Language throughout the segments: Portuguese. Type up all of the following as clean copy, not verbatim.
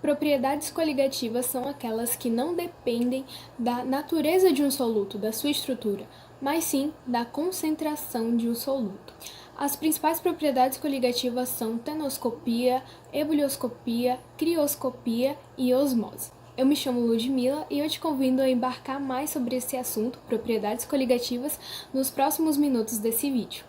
Propriedades coligativas são aquelas que não dependem da natureza de um soluto, da sua estrutura, mas sim da concentração de um soluto. As principais propriedades coligativas são tenoscopia, ebulioscopia, crioscopia e osmose. Eu me chamo Ludmila e eu te convido a embarcar mais sobre esse assunto, propriedades coligativas, nos próximos minutos desse vídeo.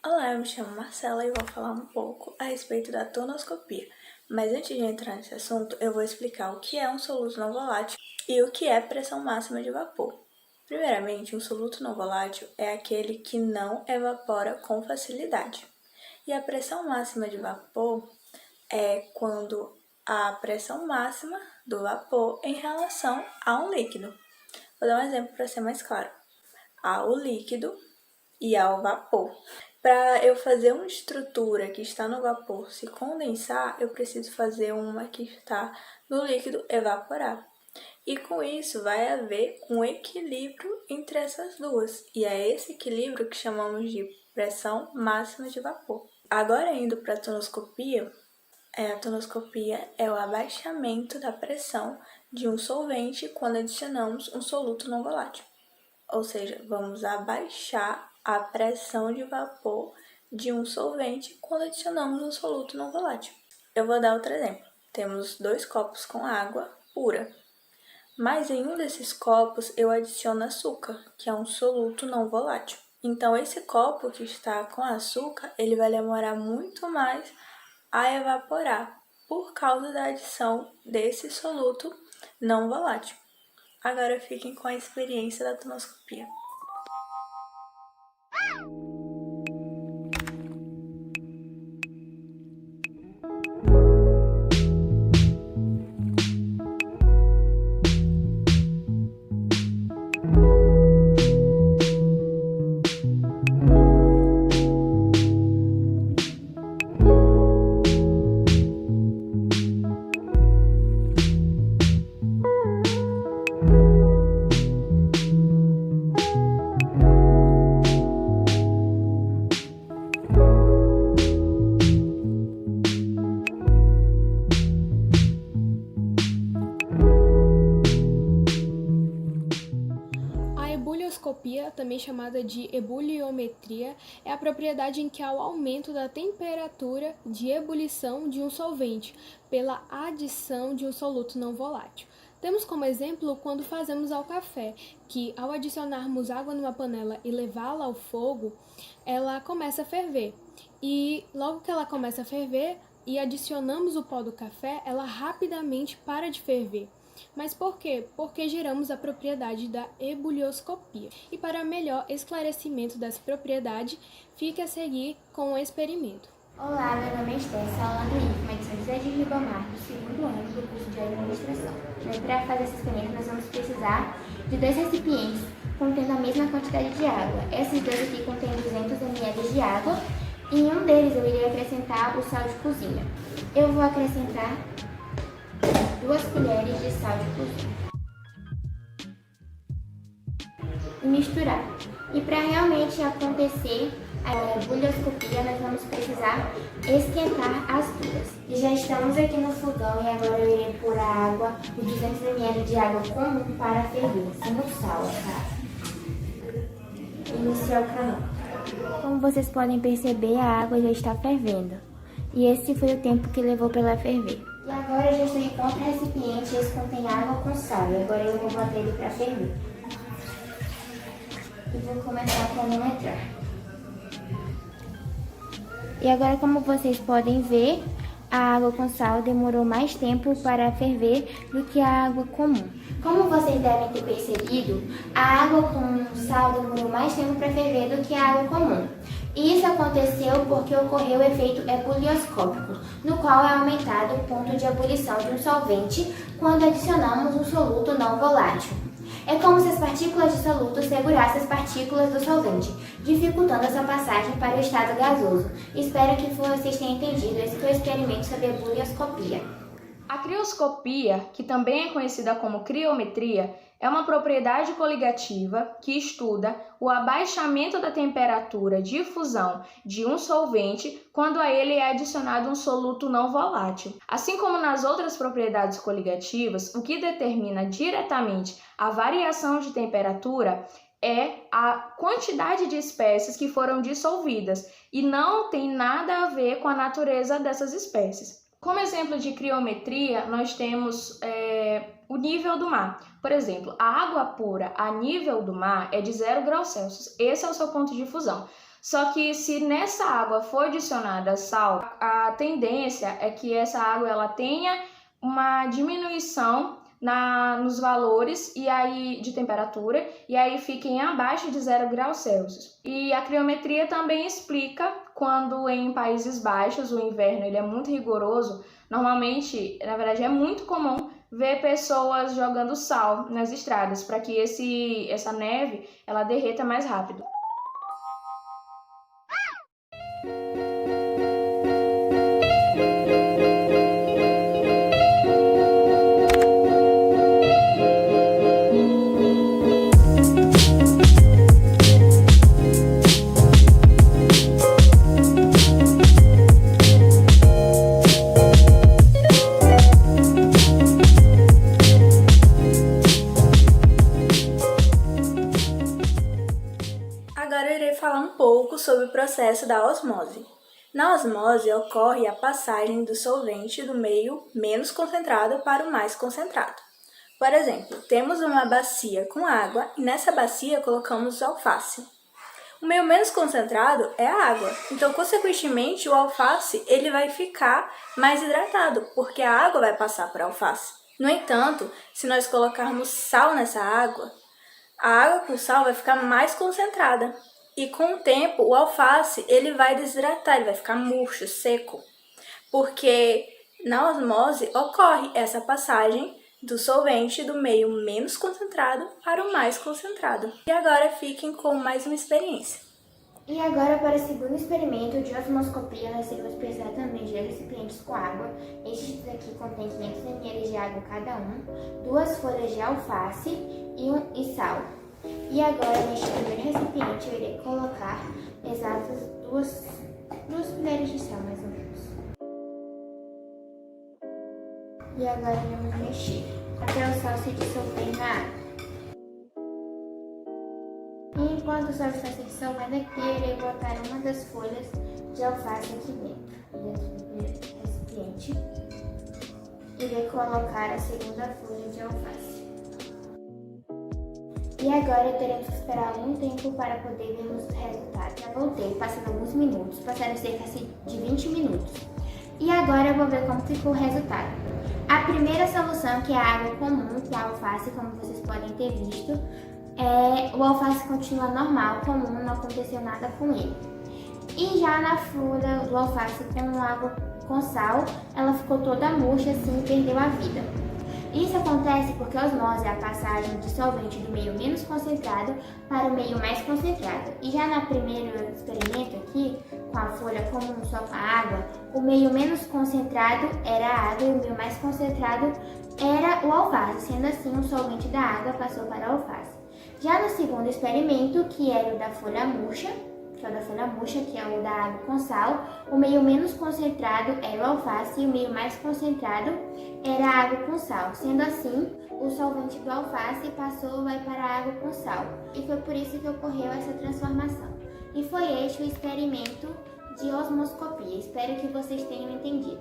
Olá, eu me chamo Marcela e vou falar um pouco a respeito da tonoscopia. Mas antes de entrar nesse assunto, eu vou explicar o que é um soluto não volátil e o que é pressão máxima de vapor. Primeiramente, um soluto não volátil é aquele que não evapora com facilidade. E a pressão máxima de vapor é quando a pressão máxima do vapor em relação a um líquido. Vou dar um exemplo para ser mais claro. Ao líquido e ao vapor. Para eu fazer uma estrutura que está no vapor se condensar, eu preciso fazer uma que está no líquido evaporar. E com isso vai haver um equilíbrio entre essas duas. E é esse equilíbrio que chamamos de pressão máxima de vapor. Agora indo para a tonoscopia é o abaixamento da pressão de um solvente quando adicionamos um soluto não volátil. Ou seja, vamos abaixar a pressão de vapor de um solvente quando adicionamos um soluto não volátil. Eu vou dar outro exemplo. Temos 2 copos com água pura, mas em um desses copos eu adiciono açúcar, que é um soluto não volátil. Então, esse copo que está com açúcar, ele vai demorar muito mais a evaporar por causa da adição desse soluto não volátil. Agora fiquem com a experiência da tonoscopia. Ebulioscopia, também chamada de ebuliometria, é a propriedade em que há o aumento da temperatura de ebulição de um solvente pela adição de um soluto não volátil. Temos como exemplo quando fazemos ao café, que ao adicionarmos água numa panela e levá-la ao fogo, ela começa a ferver. E logo que ela começa a ferver e adicionamos o pó do café, ela rapidamente para de ferver. Mas por quê? Porque geramos a propriedade da ebulioscopia. E para melhor esclarecimento dessa propriedade, fique a seguir com o experimento. Olá, meu nome é Esther, sou aluna do IFMA de São José de Ribamar, do 2º ano do curso de administração. Para fazer esse experimento, nós vamos precisar de 2 recipientes contendo a mesma quantidade de água. Esses 2 aqui contêm 200 ml de água e em um deles eu irei acrescentar o sal de cozinha. Eu vou acrescentar 2 colheres de sal de cozinha e misturar. E para realmente acontecer a ebulioscopia, nós vamos precisar esquentar as duas. E já estamos aqui no fogão e agora eu irei pôr a água, os 200 ml de água comum para ferver, sem o sal, Iniciar o cronômetro. Como vocês podem perceber, a água já está fervendo. E esse foi o tempo que levou para ela ferver. E agora eu já estou em outro recipiente, esse contém água com sal. E agora eu vou botar ele para ferver. E vou começar a cronometrar. E agora, como vocês podem ver, a água com sal demorou mais tempo para ferver do que a água comum. Como vocês devem ter percebido, a água com sal demorou mais tempo para ferver do que a água comum. E isso aconteceu porque ocorreu o efeito ebulioscópico, no qual é aumentado o ponto de ebulição de um solvente quando adicionamos um soluto não volátil. É como se as partículas de soluto segurassem as partículas do solvente, dificultando a sua passagem para o estado gasoso. Espero que vocês tenham entendido. Esse foi o experimento sobre ebulioscopia. A crioscopia, que também é conhecida como criometria, É uma propriedade coligativa que estuda o abaixamento da temperatura de fusão de um solvente quando a ele é adicionado um soluto não volátil. Assim como nas outras propriedades coligativas, o que determina diretamente a variação de temperatura é a quantidade de espécies que foram dissolvidas e não tem nada a ver com a natureza dessas espécies. Como exemplo de criometria, nós temos o nível do mar. Por exemplo, a água pura a nível do mar é de 0 graus Celsius. Esse é o seu ponto de fusão. Só que se nessa água for adicionada sal, a tendência é que essa água ela tenha uma diminuição nos valores e aí de temperatura e aí fiquem abaixo de 0 graus Celsius. E a criometria também explica quando em Países Baixos o inverno ele é muito rigoroso, normalmente, na verdade, é muito comum ver pessoas jogando sal nas estradas para que essa neve ela derreta mais rápido. Agora eu irei falar um pouco sobre o processo da osmose. Na osmose ocorre a passagem do solvente do meio menos concentrado para o mais concentrado. Por exemplo, temos uma bacia com água e nessa bacia colocamos alface. O meio menos concentrado é a água, então, consequentemente, o alface ele vai ficar mais hidratado, porque a água vai passar para a alface. No entanto, se nós colocarmos sal nessa água, a água com sal vai ficar mais concentrada e com o tempo o alface ele vai desidratar, ele vai ficar murcho, seco, porque na osmose ocorre essa passagem do solvente do meio menos concentrado para o mais concentrado. E agora fiquem com mais uma experiência. E agora para o segundo experimento de osmoscopia, nós iremos precisar também de 2 recipientes com água. Estes aqui contêm 500 ml de água cada um, 2 folhas de alface e sal. E agora neste primeiro recipiente eu irei colocar exatas 2 colheres de sal, mais ou menos. E agora vamos mexer até o sal se dissolver na água. E enquanto o sal está se dissolvendo aqui, eu irei botar uma das folhas de alface aqui dentro do recipiente. Irei colocar a segunda folha de alface. E agora teremos que esperar algum tempo para poder vermos o resultado. Já voltei, passando alguns minutos, passaram cerca de 20 minutos. E agora eu vou ver como ficou o resultado. A primeira solução, que é a água comum com a alface, como vocês podem ter visto, o alface continua normal, comum, não aconteceu nada com ele. E já na folha do alface com água com sal, ela ficou toda murcha assim e perdeu a vida. Isso acontece porque a osmose é a passagem de solvente do meio menos concentrado para o meio mais concentrado. E já no primeiro experimento aqui, com a folha comum só com a água, o meio menos concentrado era a água e o meio mais concentrado era o alface. Sendo assim, o solvente da água passou para a alface. Já no segundo experimento, que era o da folha murcha, que é o da água com sal, o meio menos concentrado era o alface e o meio mais concentrado era a água com sal. Sendo assim, o solvente do alface vai para a água com sal. E foi por isso que ocorreu essa transformação. E foi este o experimento de osmoscopia. Espero que vocês tenham entendido.